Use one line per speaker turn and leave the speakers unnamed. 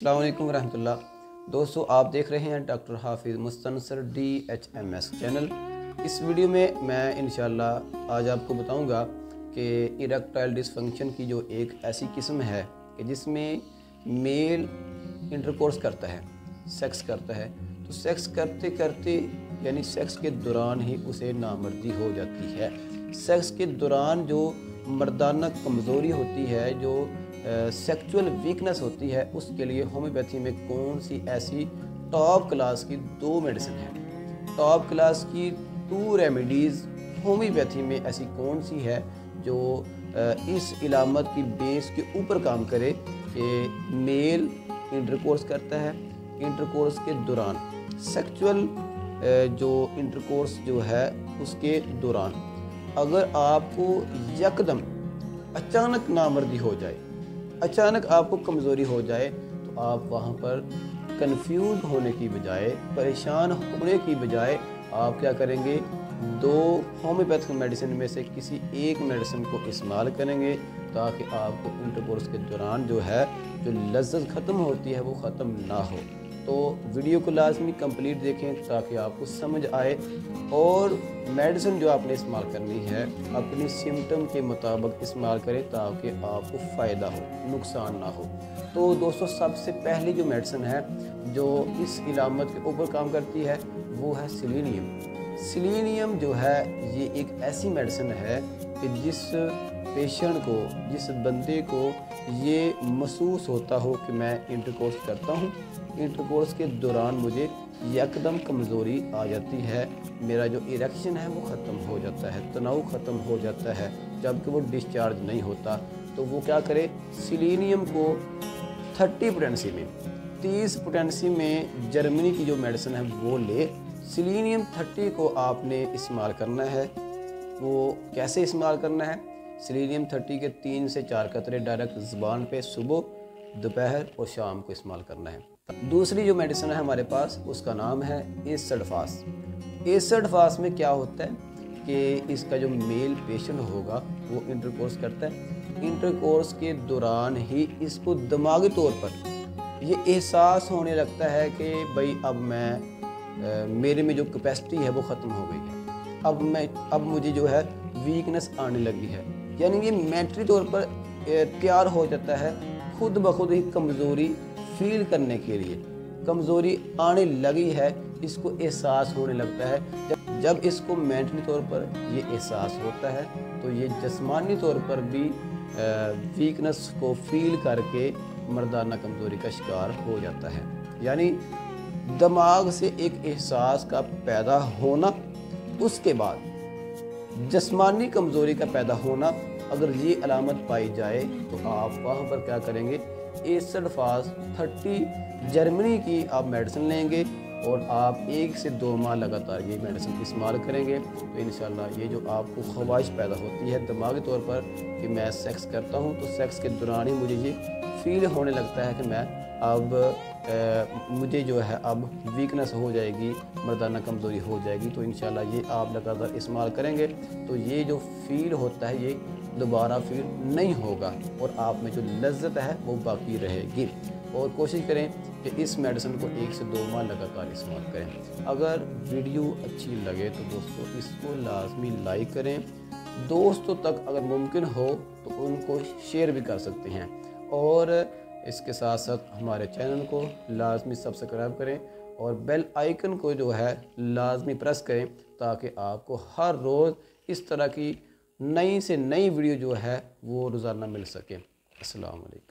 अस्सलाम वालेकुम रहमतुल्लाह। दोस्तों, आप देख रहे हैं डॉक्टर हाफिज़ मुस्तनसर DHMS चैनल। इस वीडियो में मैं इंशाल्लाह आज आपको बताऊंगा कि इरेक्टाइल डिसफंक्शन की जो एक ऐसी किस्म है कि जिसमें मेल इंटरकोर्स करता है, सेक्स करता है, तो सेक्स करते करते यानी सेक्स के दौरान ही उसे नामर्दी हो जाती है। सेक्स के दौरान जो मर्दाना कमज़ोरी होती है, जो सेक्सुअल वीकनेस होती है, उसके लिए होम्योपैथी में कौन सी ऐसी टॉप क्लास की 2 मेडिसिन है, टॉप क्लास की 2 रेमेडीज़ होम्योपैथी में ऐसी कौन सी है जो इस इलामत की बेस के ऊपर काम करे कि मेल इंटरकोर्स करता है, इंटरकोर्स के दौरान सेक्सुअल जो इंटरकोर्स जो है उसके दौरान अगर आपको यकदम अचानक नामर्दी हो जाए, अचानक आपको कमज़ोरी हो जाए, तो आप वहाँ पर कंफ्यूज होने की बजाय, परेशान होने की बजाय आप क्या करेंगे, 2 होम्योपैथिक मेडिसिन में से किसी एक मेडिसिन को इस्तेमाल करेंगे ताकि आपको इंटरकोर्स के दौरान जो है जो लज़्ज़त ख़त्म होती है वो ख़त्म ना हो। तो वीडियो को लाजमी कंप्लीट देखें ताकि आपको समझ आए और मेडिसिन जो आपने इस्तेमाल करनी है अपनी सिम्टम के मुताबिक इस्तेमाल करें ताकि आपको फ़ायदा हो, नुकसान ना हो। तो दोस्तों, सबसे पहली जो मेडिसिन है जो इस इलामत के ऊपर काम करती है वो है सेलेनियम। सेलेनियम जो है ये एक ऐसी मेडिसिन है कि जिस पेशेंट को, जिस बंदे को ये महसूस होता हो कि मैं इंटरकोर्स करता हूँ, इंटरकोर्स के दौरान मुझे यकदम कमज़ोरी आ जाती है, मेरा जो इरेक्शन है वो ख़त्म हो जाता है, तनाव ख़त्म हो जाता है, जबकि वो डिस्चार्ज नहीं होता, तो वो क्या करे, सेलेनियम को 30 पोटेंसी में, 30 पोटेंसी में जर्मनी की जो मेडिसिन है वो ले। सेलेनियम 30 को आपने इस्तेमाल करना है। वो कैसे इस्तेमाल करना है? सेलेनियम 30 के 3 से 4 कतरे डायरेक्ट ज़ुबान पे सुबह, दोपहर और शाम को इस्तेमाल करना है। दूसरी जो मेडिसिन है हमारे पास उसका नाम है एसडफास। एसडफास में क्या होता है कि इसका जो मेल पेशेंट होगा वो इंटरकोर्स करता है, इंटरकोर्स के दौरान ही इसको दिमागी तौर पर ये एहसास होने लगता है कि भाई अब मेरे में जो कैपेसिटी है वो ख़त्म हो गई है, अब मुझे जो है वीकनेस आने लगी है, यानी ये मेंटली तौर पर तैयार हो जाता है खुद ब खुद ही कमज़ोरी फील करने के लिए, कमज़ोरी आने लगी है, इसको एहसास होने लगता है। जब इसको मेंटली तौर पर ये एहसास होता है तो ये जिस्मानी तौर पर भी वीकनेस को फील करके मर्दाना कमज़ोरी का शिकार हो जाता है। यानी दिमाग से एक एहसास का पैदा होना, उसके बाद जिस्मानी कमज़ोरी का पैदा होना, अगर ये अलामत पाई जाए तो आप वहाँ पर क्या करेंगे, एसडफास 30 जर्मनी की आप मेडिसिन लेंगे और आप 1 से 2 माह लगातार ये मेडिसिन इस्तेमाल करेंगे तो इंशाल्लाह ये जो आपको ख्वाहिश पैदा होती है दिमागी तौर पर कि मैं सेक्स करता हूँ, तो सेक्स के दौरान ही मुझे ये फील होने लगता है कि मैं अब मुझे जो है अब वीकनेस हो जाएगी, मर्दाना कमज़ोरी हो जाएगी, तो इंशाल्लाह ये आप लगातार इस्तेमाल करेंगे तो ये जो फील होता है ये दोबारा फील नहीं होगा और आप में जो लज्जत है वो बाकी रहेगी। और कोशिश करें कि इस मेडिसिन को 1 से 2 माह लगातार इस्तेमाल करें। अगर वीडियो अच्छी लगे तो दोस्तों इसको लाजमी लाइक करें, दोस्तों तक अगर मुमकिन हो तो उनको शेयर भी कर सकते हैं, और इसके साथ साथ हमारे चैनल को लाजमी सब्सक्राइब करें और बेल आइकन को जो है लाजमी प्रेस करें ताकि आपको हर रोज़ इस तरह की नई से नई वीडियो जो है वो रोज़ाना मिल सके। अस्सलाम वालेकुम।